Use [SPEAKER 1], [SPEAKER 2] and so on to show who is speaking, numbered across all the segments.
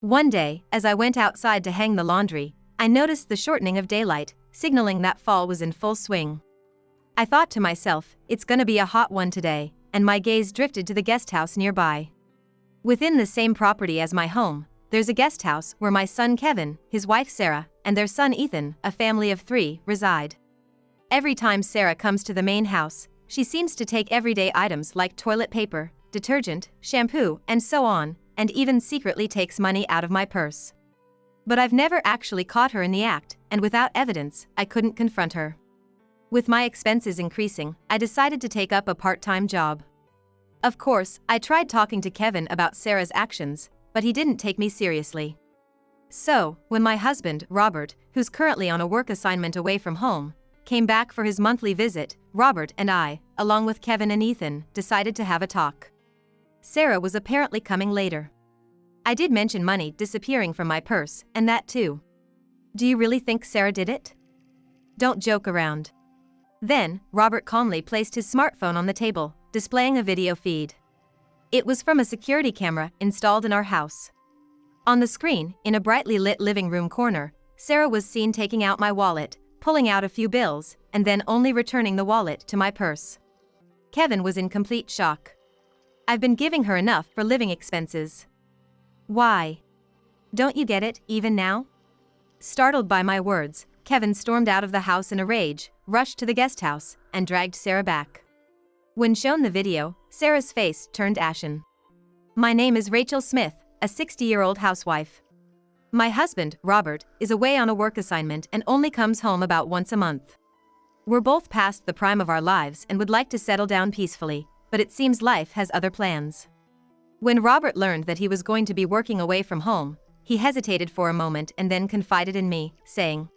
[SPEAKER 1] One day, as I went outside to hang the laundry, I noticed the shortening of daylight, signaling that fall was in full swing. I thought to myself, it's gonna be a hot one today, and my gaze drifted to the guest house nearby. Within the same property as my home, there's a guest house where my son Kevin, his wife Sarah, and their son Ethan, a family of 3, reside. Every time Sarah comes to the main house, she seems to take everyday items like toilet paper, detergent, shampoo, and so on, and even secretly takes money out of my purse. But I've never actually caught her in the act, and without evidence, I couldn't confront her. With my expenses increasing, I decided to take up a part-time job. Of course, I tried talking to Kevin about Sarah's actions, but he didn't take me seriously. So, when my husband, Robert, who's currently on a work assignment away from home, came back for his monthly visit, Robert and I, along with Kevin and Ethan, decided to have a talk. Sarah was apparently coming later. I did mention money disappearing from my purse, and that too. Do you really think Sarah did it? Don't joke around. Then, Robert calmly placed his smartphone on the table, displaying a video feed. It was from a security camera installed in our house. On the screen, in a brightly lit living room corner, Sarah was seen taking out my wallet, pulling out a few bills, and then only returning the wallet to my purse. Kevin was in complete shock. I've been giving her enough for living expenses. Why? Don't you get it, even now? Startled by my words, Kevin stormed out of the house in a rage, rushed to the guest house, and dragged Sarah back. When shown the video, Sarah's face turned ashen. My name is Rachel Smith, a 60-year-old housewife. My husband, Robert, is away on a work assignment and only comes home about once a month. We're both past the prime of our lives and would like to settle down peacefully, but it seems life has other plans. When Robert learned that he was going to be working away from home, he hesitated for a moment and then confided in me, saying,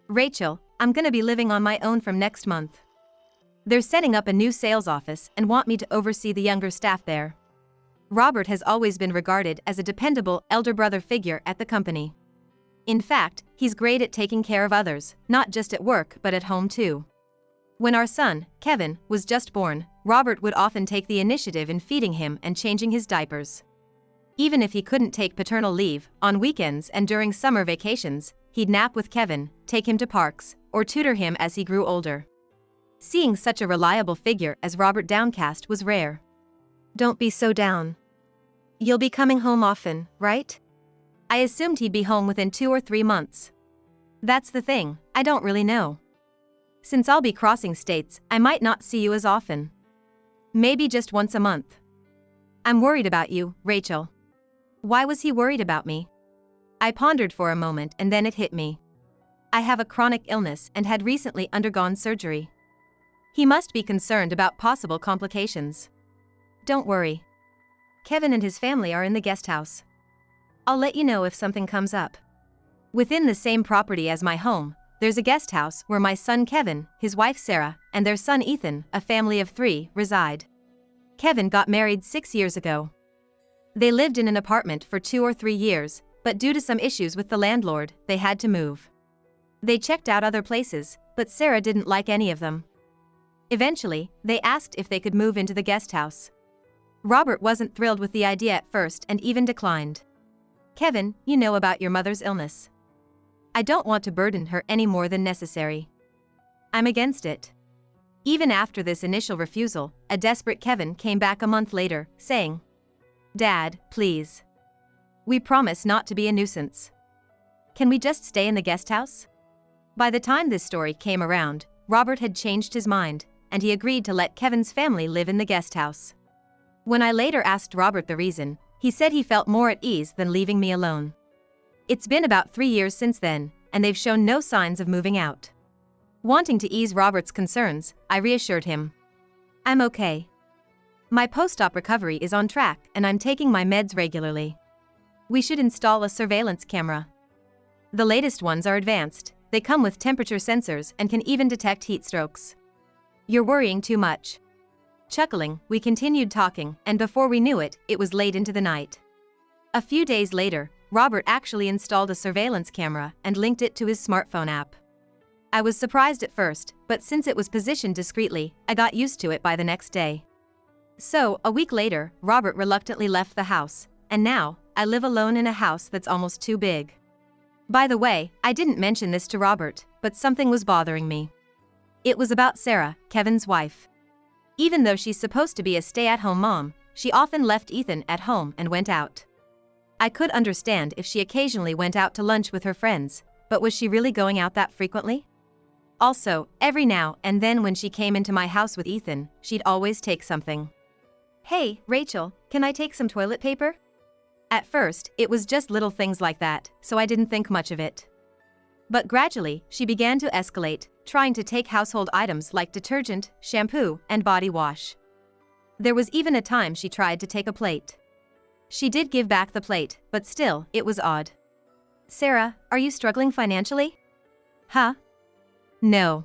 [SPEAKER 1] "Rachel, I'm gonna be living on my own from next month. They're setting up a new sales office and want me to oversee the younger staff there." Robert has always been regarded as a dependable elder brother figure at the company. In fact, he's great at taking care of others, not just at work but at home too. When our son, Kevin, was just born, Robert would often take the initiative in feeding him and changing his diapers. Even if he couldn't take paternal leave, on weekends and during summer vacations, he'd nap with Kevin, take him to parks, or tutor him as he grew older. Seeing such a reliable figure as Robert downcast was rare. Don't be so down. You'll be coming home often, right? I assumed he'd be home within 2 or 3 months. That's the thing, I don't really know. Since I'll be crossing states, I might not see you as often. Maybe just once a month. I'm worried about you, Rachel. Why was he worried about me? I pondered for a moment and then it hit me. I have a chronic illness and had recently undergone surgery. He must be concerned about possible complications. Don't worry. Kevin and his family are in the guest house. I'll let you know if something comes up. Within the same property as my home, there's a guest house where my son Kevin, his wife Sarah, and their son Ethan, a family of 3, reside. Kevin got married 6 years ago. They lived in an apartment for 2 or 3 years, but due to some issues with the landlord, they had to move. They checked out other places, but Sarah didn't like any of them. Eventually, they asked if they could move into the guest house. Robert wasn't thrilled with the idea at first and even declined. "Kevin, you know about your mother's illness. I don't want to burden her any more than necessary. I'm against it." Even after this initial refusal, a desperate Kevin came back a month later, saying, "Dad, please. We promise not to be a nuisance. Can we just stay in the guest house?" By the time this story came around, Robert had changed his mind, and he agreed to let Kevin's family live in the guest house. When I later asked Robert the reason, he said he felt more at ease than leaving me alone. It's been about 3 years since then, and they've shown no signs of moving out. Wanting to ease Robert's concerns, I reassured him. "I'm okay. My post-op recovery is on track and I'm taking my meds regularly. We should install a surveillance camera. The latest ones are advanced, they come with temperature sensors and can even detect heat strokes. You're worrying too much." Chuckling, we continued talking, and before we knew it, it was late into the night. A few days later, Robert actually installed a surveillance camera and linked it to his smartphone app. I was surprised at first, but since it was positioned discreetly, I got used to it by the next day. So, a week later, Robert reluctantly left the house, and now, I live alone in a house that's almost too big. By the way, I didn't mention this to Robert, but something was bothering me. It was about Sarah, Kevin's wife. Even though she's supposed to be a stay-at-home mom, she often left Ethan at home and went out. I could understand if she occasionally went out to lunch with her friends, but was she really going out that frequently? Also, every now and then when she came into my house with Ethan, she'd always take something. "Hey, Rachel, can I take some toilet paper?" At first, it was just little things like that, so I didn't think much of it. But gradually, she began to escalate, trying to take household items like detergent, shampoo, and body wash. There was even a time she tried to take a plate. She did give back the plate, but still, it was odd. "Sarah, are you struggling financially?" "Huh? No."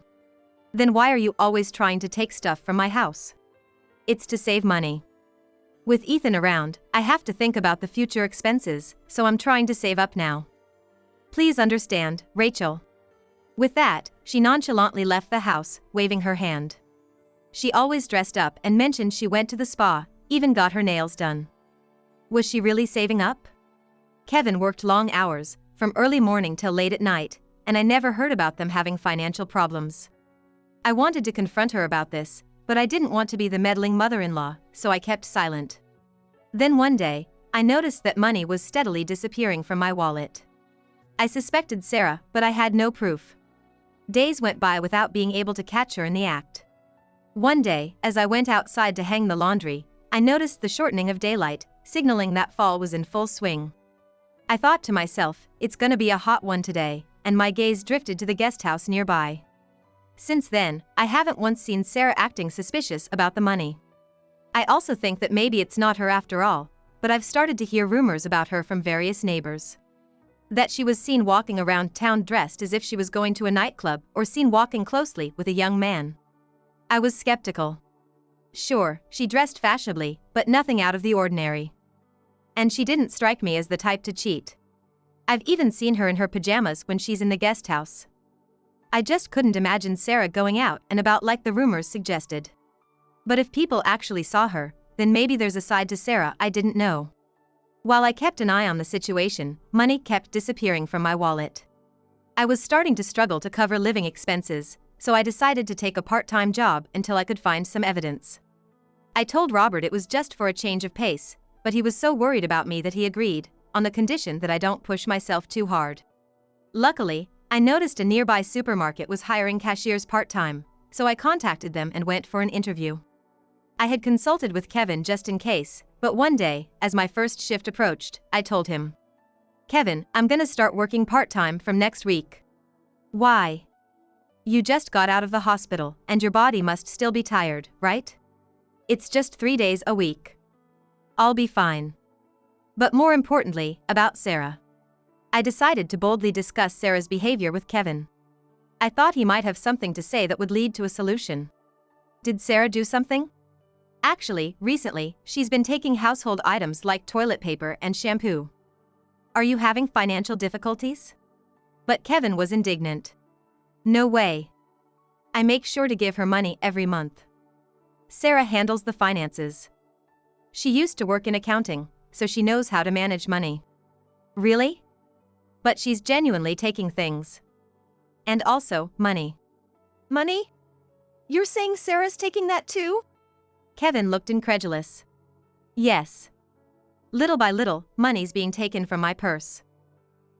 [SPEAKER 1] "Then why are you always trying to take stuff from my house?" "It's to save money. With Ethan around, I have to think about the future expenses, so I'm trying to save up now. Please understand, Rachel." With that, she nonchalantly left the house, waving her hand. She always dressed up and mentioned she went to the spa, even got her nails done. Was she really saving up? Kevin worked long hours, from early morning till late at night, and I never heard about them having financial problems. I wanted to confront her about this, but I didn't want to be the meddling mother-in-law, so I kept silent. Then one day, I noticed that money was steadily disappearing from my wallet. I suspected Sarah, but I had no proof. Days went by without being able to catch her in the act. One day, as I went outside to hang the laundry, I noticed the shortening of daylight, signaling that fall was in full swing. I thought to myself, it's gonna be a hot one today, and my gaze drifted to the guest house nearby. Since then, I haven't once seen Sarah acting suspicious about the money. I also think that maybe it's not her after all, but I've started to hear rumors about her from various neighbors. That she was seen walking around town dressed as if she was going to a nightclub or seen walking closely with a young man. I was skeptical. Sure, she dressed fashionably, but nothing out of the ordinary. And she didn't strike me as the type to cheat. I've even seen her in her pajamas when she's in the guest house. I just couldn't imagine Sarah going out and about like the rumors suggested. But if people actually saw her, then maybe there's a side to Sarah I didn't know. While I kept an eye on the situation, money kept disappearing from my wallet. I was starting to struggle to cover living expenses, so I decided to take a part-time job until I could find some evidence. I told Robert it was just for a change of pace, but he was so worried about me that he agreed, on the condition that I don't push myself too hard. Luckily, I noticed a nearby supermarket was hiring cashiers part-time, so I contacted them and went for an interview. I had consulted with Kevin just in case, but one day, as my first shift approached, I told him, "Kevin, I'm gonna start working part-time from next week." "Why?" "You just got out of the hospital, and your body must still be tired, right? It's just 3 days a week. I'll be fine." But more importantly, about Sarah. I decided to boldly discuss Sarah's behavior with Kevin. I thought he might have something to say that would lead to a solution. Did Sarah do something? Actually, recently, she's been taking household items like toilet paper and shampoo. Are you having financial difficulties? But Kevin was indignant. No way. I make sure to give her money every month. Sarah handles the finances. She used to work in accounting, so she knows how to manage money. Really? But she's genuinely taking things. And also, money.
[SPEAKER 2] Money? You're saying Sarah's taking that too?
[SPEAKER 1] Kevin looked incredulous. Yes. Little by little, money's being taken from my purse.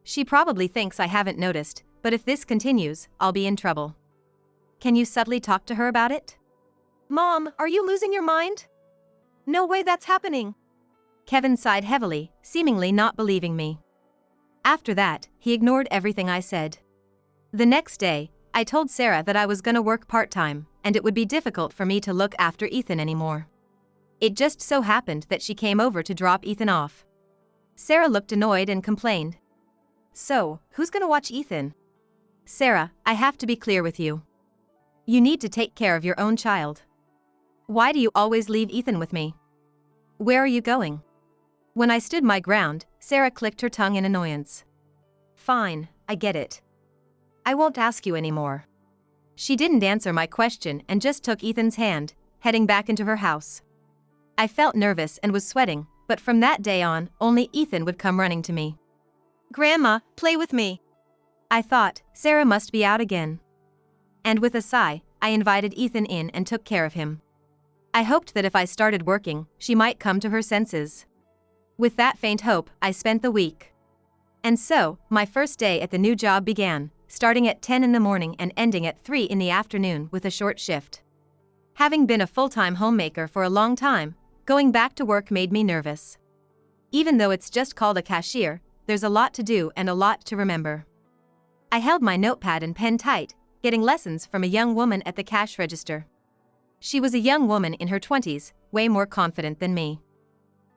[SPEAKER 1] She probably thinks I haven't noticed, but if this continues, I'll be in trouble. Can you subtly talk to her about it?
[SPEAKER 2] Mom, are you losing your mind? No way that's happening.
[SPEAKER 1] Kevin sighed heavily, seemingly not believing me. After that, he ignored everything I said. The next day, I told Sarah that I was gonna work part-time, and it would be difficult for me to look after Ethan anymore. It just so happened that she came over to drop Ethan off. Sarah looked annoyed and complained. "So, who's gonna watch Ethan?" "Sarah, I have to be clear with you. You need to take care of your own child. Why do you always leave Ethan with me? Where are you going?" When I stood my ground, Sarah clicked her tongue in annoyance. "Fine, I get it. I won't ask you anymore." She didn't answer my question and just took Ethan's hand, heading back into her house. I felt nervous and was sweating, but from that day on, only Ethan would come running to me.
[SPEAKER 2] Grandma, play with me.
[SPEAKER 1] I thought, Sarah must be out again. And with a sigh, I invited Ethan in and took care of him. I hoped that if I started working, she might come to her senses. With that faint hope, I spent the week. And so, my first day at the new job began, starting at 10 in the morning and ending at 3 in the afternoon with a short shift. Having been a full-time homemaker for a long time, going back to work made me nervous. Even though it's just called a cashier, there's a lot to do and a lot to remember. I held my notepad and pen tight, getting lessons from a young woman at the cash register. She was a young woman in her 20s, way more confident than me.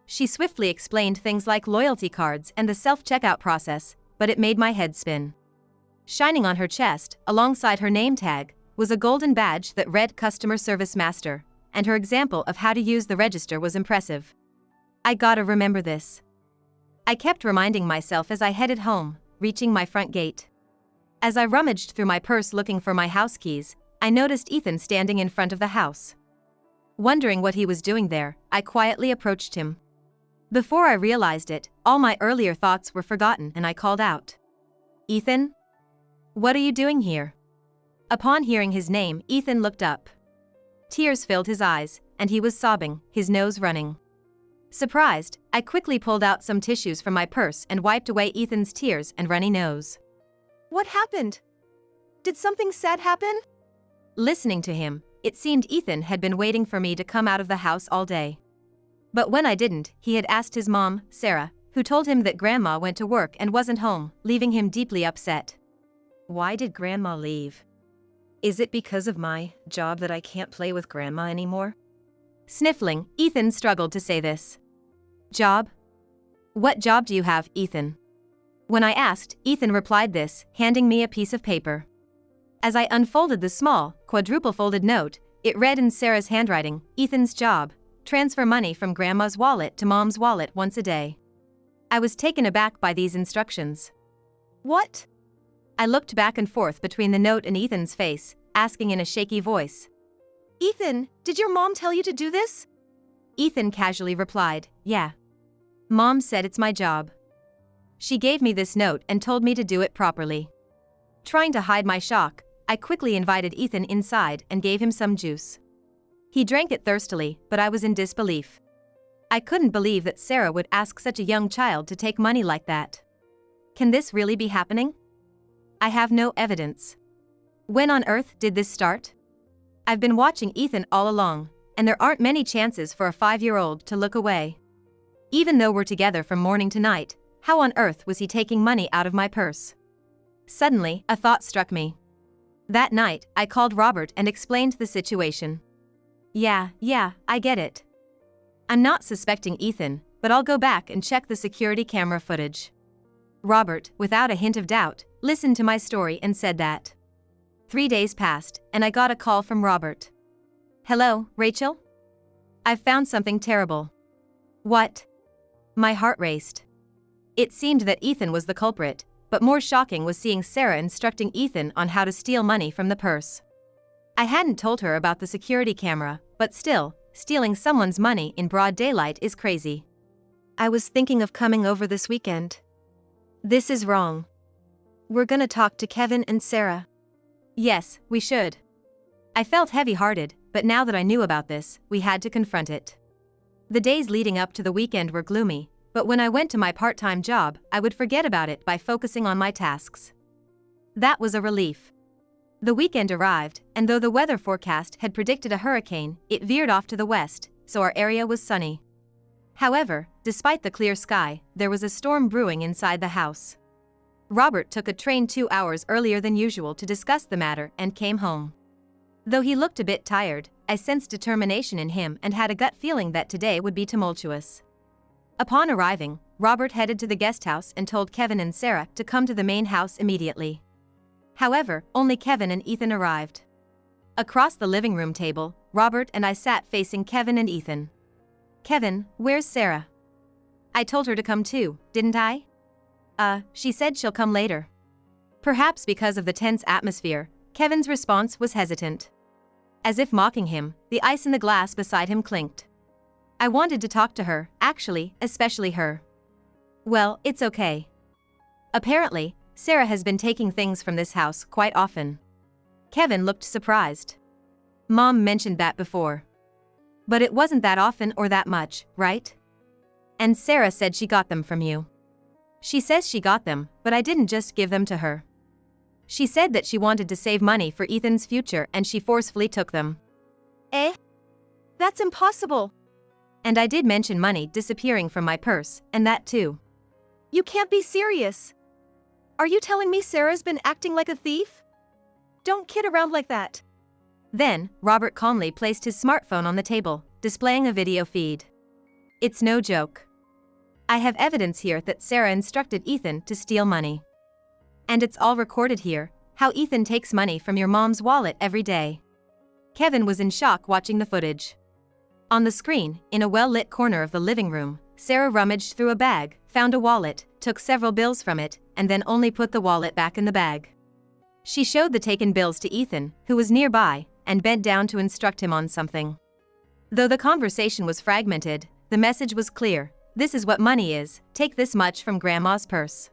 [SPEAKER 1] She swiftly explained things like loyalty cards and the self-checkout process, but it made my head spin. Shining on her chest, alongside her name tag, was a golden badge that read Customer Service Master, and her example of how to use the register was impressive. I gotta remember this. I kept reminding myself as I headed home, reaching my front gate. As I rummaged through my purse looking for my house keys, I noticed Ethan standing in front of the house. Wondering what he was doing there, I quietly approached him. Before I realized it, all my earlier thoughts were forgotten and I called out. Ethan? What are you doing here? Upon hearing his name, Ethan looked up. Tears filled his eyes, and he was sobbing, his nose running. Surprised, I quickly pulled out some tissues from my purse and wiped away Ethan's tears and runny nose.
[SPEAKER 2] What happened? Did something sad happen?
[SPEAKER 1] Listening to him, it seemed Ethan had been waiting for me to come out of the house all day. But when I didn't, he had asked his mom, Sarah, who told him that Grandma went to work and wasn't home, leaving him deeply upset. Why did Grandma leave? Is it because of my job that I can't play with Grandma anymore? Sniffling, Ethan struggled to say this. Job? What job do you have, Ethan? When I asked, Ethan replied this, handing me a piece of paper. As I unfolded the small, quadruple-folded note, it read in Sarah's handwriting, Ethan's job, transfer money from Grandma's wallet to Mom's wallet once a day. I was taken aback by these instructions.
[SPEAKER 2] What?
[SPEAKER 1] I looked back and forth between the note and Ethan's face, asking in a shaky voice.
[SPEAKER 2] Ethan, did your mom tell you to do this?
[SPEAKER 1] Ethan casually replied, yeah. Mom said it's my job. She gave me this note and told me to do it properly. Trying to hide my shock, I quickly invited Ethan inside and gave him some juice. He drank it thirstily, but I was in disbelief. I couldn't believe that Sarah would ask such a young child to take money like that. Can this really be happening? I have no evidence. When on earth did this start? I've been watching Ethan all along, and there aren't many chances for a 5-year-old to look away. Even though we're together from morning to night, how on earth was he taking money out of my purse? Suddenly, a thought struck me. That night, I called Robert and explained the situation. Yeah, I get it. I'm not suspecting Ethan, but I'll go back and check the security camera footage. Robert, without a hint of doubt, listened to my story and said that. 3 days passed, and I got a call from Robert. Hello, Rachel? I've found something terrible. What? My heart raced. It seemed that Ethan was the culprit, but more shocking was seeing Sarah instructing Ethan on how to steal money from the purse. I hadn't told her about the security camera, but still, stealing someone's money in broad daylight is crazy. I was thinking of coming over this weekend. This is wrong. We're gonna talk to Kevin and Sarah. Yes, we should. I felt heavy-hearted, but now that I knew about this, we had to confront it. The days leading up to the weekend were gloomy, but when I went to my part-time job, I would forget about it by focusing on my tasks. That was a relief. The weekend arrived, and though the weather forecast had predicted a hurricane, it veered off to the west, so our area was sunny. However, despite the clear sky, there was a storm brewing inside the house. Robert took a train 2 hours earlier than usual to discuss the matter and came home. Though he looked a bit tired, I sensed determination in him and had a gut feeling that today would be tumultuous. Upon arriving, Robert headed to the guest house and told Kevin and Sarah to come to the main house immediately. However, only Kevin and Ethan arrived. Across the living room table, Robert and I sat facing Kevin and Ethan. Kevin, where's Sarah? I told her to come too, didn't I? She said she'll come later. Perhaps because of the tense atmosphere, Kevin's response was hesitant. As if mocking him, the ice in the glass beside him clinked. I wanted to talk to her, actually, especially her. Well, it's okay. Apparently, Sarah has been taking things from this house quite often. Kevin looked surprised. Mom mentioned that before. But it wasn't that often or that much, right? And Sarah said she got them from you. She says she got them, but I didn't just give them to her. She said that she wanted to save money for Ethan's future and she forcefully took them.
[SPEAKER 2] Eh? That's impossible.
[SPEAKER 1] And I did mention money disappearing from my purse, and that too.
[SPEAKER 2] You can't be serious. Are you telling me Sarah's been acting like a thief? Don't kid around like that.
[SPEAKER 1] Then, Robert calmly placed his smartphone on the table, displaying a video feed. It's no joke. I have evidence here that Sarah instructed Ethan to steal money. And it's all recorded here, how Ethan takes money from your mom's wallet every day. Kevin was in shock watching the footage. On the screen, in a well-lit corner of the living room, Sarah rummaged through a bag, found a wallet, took several bills from it, and then only put the wallet back in the bag. She showed the taken bills to Ethan, who was nearby, and bent down to instruct him on something. Though the conversation was fragmented, the message was clear. This is what money is, take this much from Grandma's purse.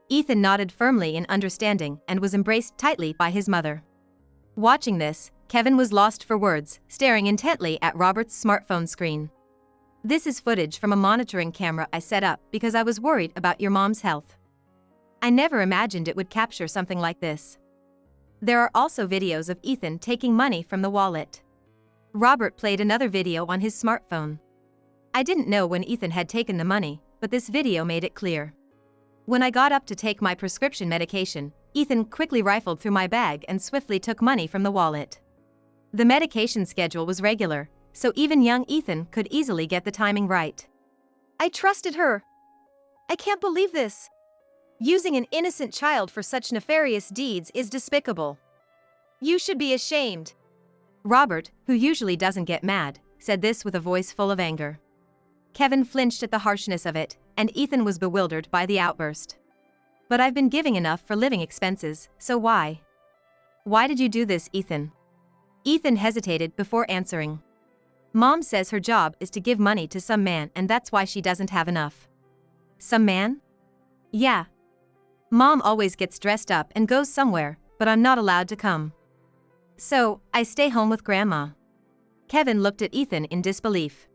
[SPEAKER 1] Ethan nodded firmly in understanding and was embraced tightly by his mother. Watching this, Kevin was lost for words, staring intently at Robert's smartphone screen. This is footage from a monitoring camera I set up because I was worried about your mom's health. I never imagined it would capture something like this. There are also videos of Ethan taking money from the wallet. Robert played another video on his smartphone. I didn't know when Ethan had taken the money, but this video made it clear. When I got up to take my prescription medication, Ethan quickly rifled through my bag and swiftly took money from the wallet. The medication schedule was regular, so even young Ethan could easily get the timing right.
[SPEAKER 2] I trusted her. I can't believe this. Using an innocent child for such nefarious deeds is despicable. You should be ashamed.
[SPEAKER 1] Robert, who usually doesn't get mad, said this with a voice full of anger. Kevin flinched at the harshness of it, and Ethan was bewildered by the outburst. But I've been giving enough for living expenses, so why? Why did you do this, Ethan? Ethan hesitated before answering. Mom says her job is to give money to some man and that's why she doesn't have enough. Some man? Yeah. Mom always gets dressed up and goes somewhere, but I'm not allowed to come. So, I stay home with Grandma. Kevin looked at Ethan in disbelief.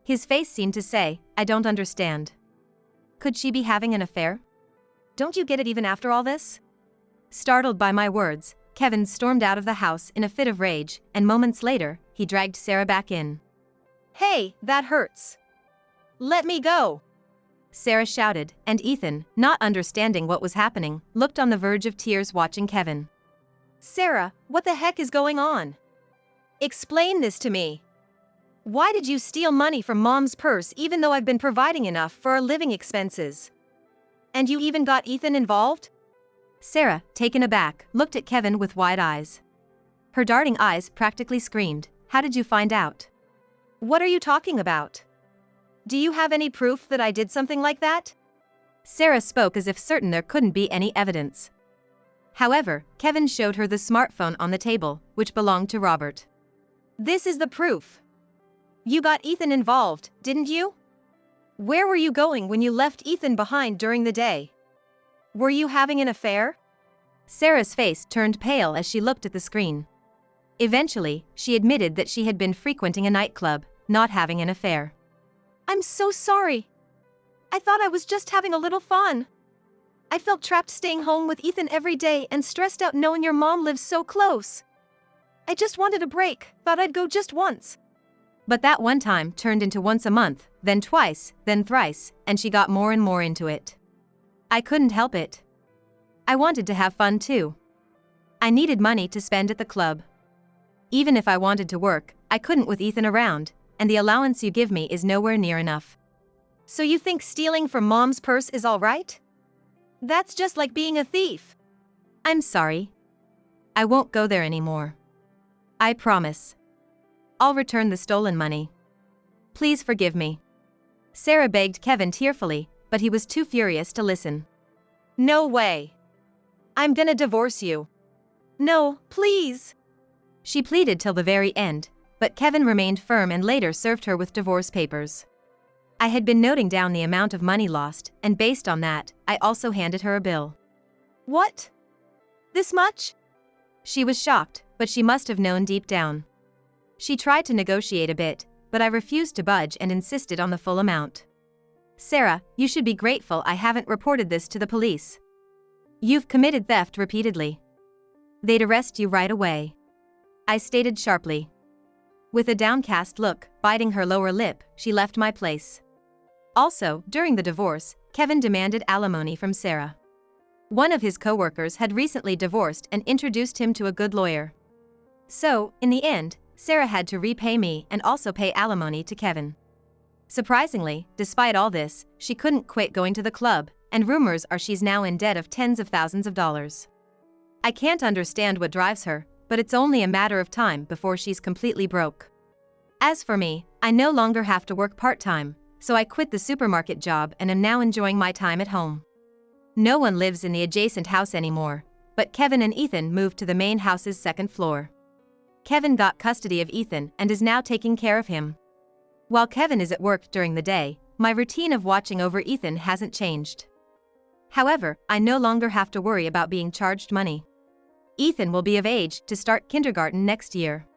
[SPEAKER 1] His face seemed to say, I don't understand. Could she be having an affair?
[SPEAKER 2] Don't you get it even after all this?
[SPEAKER 1] Startled by my words, Kevin stormed out of the house in a fit of rage, and moments later, he dragged Sarah back in.
[SPEAKER 2] Hey, that hurts. Let me go.
[SPEAKER 1] Sarah shouted, and Ethan, not understanding what was happening, looked on the verge of tears watching Kevin.
[SPEAKER 2] Sarah, what the heck is going on? Explain this to me. Why did you steal money from Mom's purse even though I've been providing enough for our living expenses? And you even got Ethan involved?
[SPEAKER 1] Sarah, taken aback, looked at Kevin with wide eyes. Her darting eyes practically screamed, How did you find out?
[SPEAKER 2] What are you talking about? Do you have any proof that I did something like that?
[SPEAKER 1] Sarah spoke as if certain there couldn't be any evidence. However, Kevin showed her the smartphone on the table, which belonged to Robert.
[SPEAKER 2] This is the proof. You got Ethan involved, didn't you? Where were you going when you left Ethan behind during the day? Were you having an affair?
[SPEAKER 1] Sarah's face turned pale as she looked at the screen. Eventually, she admitted that she had been frequenting a nightclub, not having an affair.
[SPEAKER 2] I'm so sorry. I thought I was just having a little fun. I felt trapped staying home with Ethan every day and stressed out knowing your mom lives so close. I just wanted a break, thought I'd go just once.
[SPEAKER 1] But that one time turned into once a month, then twice, then thrice, and she got more and more into it. I couldn't help it. I wanted to have fun too. I needed money to spend at the club. Even if I wanted to work, I couldn't with Ethan around, and the allowance you give me is nowhere near enough.
[SPEAKER 2] So you think stealing from Mom's purse is all right? That's just like being a thief.
[SPEAKER 1] I'm sorry. I won't go there anymore. I promise. I'll return the stolen money. Please forgive me. Sarah begged Kevin tearfully, but he was too furious to listen.
[SPEAKER 2] No way. I'm gonna divorce you. No, please.
[SPEAKER 1] She pleaded till the very end, but Kevin remained firm and later served her with divorce papers. I had been noting down the amount of money lost, and based on that, I also handed her a bill.
[SPEAKER 2] What? This much?
[SPEAKER 1] She was shocked, but she must have known deep down. She tried to negotiate a bit, but I refused to budge and insisted on the full amount. Sarah, you should be grateful I haven't reported this to the police. You've committed theft repeatedly. They'd arrest you right away, I stated sharply. With a downcast look, biting her lower lip, she left my place. Also, during the divorce, Kevin demanded alimony from Sarah. One of his co-workers had recently divorced and introduced him to a good lawyer. So, in the end, Sarah had to repay me and also pay alimony to Kevin. Surprisingly, despite all this, she couldn't quit going to the club, and rumors are she's now in debt of tens of thousands of dollars. I can't understand what drives her, but it's only a matter of time before she's completely broke. As for me, I no longer have to work part-time, so I quit the supermarket job and am now enjoying my time at home. No one lives in the adjacent house anymore, but Kevin and Ethan moved to the main house's second floor. Kevin got custody of Ethan and is now taking care of him. While Kevin is at work during the day, my routine of watching over Ethan hasn't changed. However, I no longer have to worry about being charged money. Ethan will be of age to start kindergarten next year.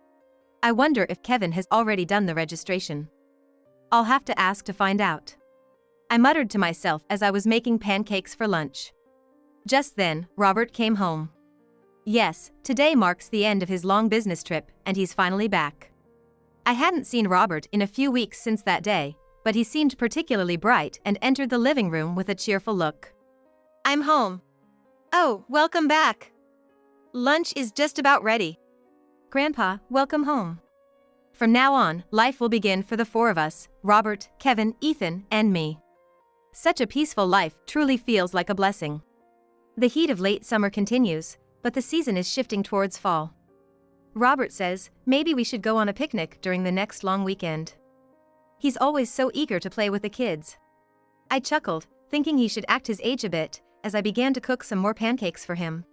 [SPEAKER 1] I wonder if Kevin has already done the registration. I'll have to ask to find out. I muttered to myself as I was making pancakes for lunch. Just then, Robert came home. Yes, today marks the end of his long business trip, and he's finally back. I hadn't seen Robert in a few weeks since that day, but he seemed particularly bright and entered the living room with a cheerful look.
[SPEAKER 2] I'm home. Oh, welcome back. Lunch is just about ready.
[SPEAKER 1] Grandpa, welcome home. From now on, life will begin for the four of us, Robert, Kevin, Ethan, and me. Such a peaceful life truly feels like a blessing. The heat of late summer continues, but the season is shifting towards fall. Robert says, maybe we should go on a picnic during the next long weekend. He's always so eager to play with the kids. I chuckled, thinking he should act his age a bit, as I began to cook some more pancakes for him.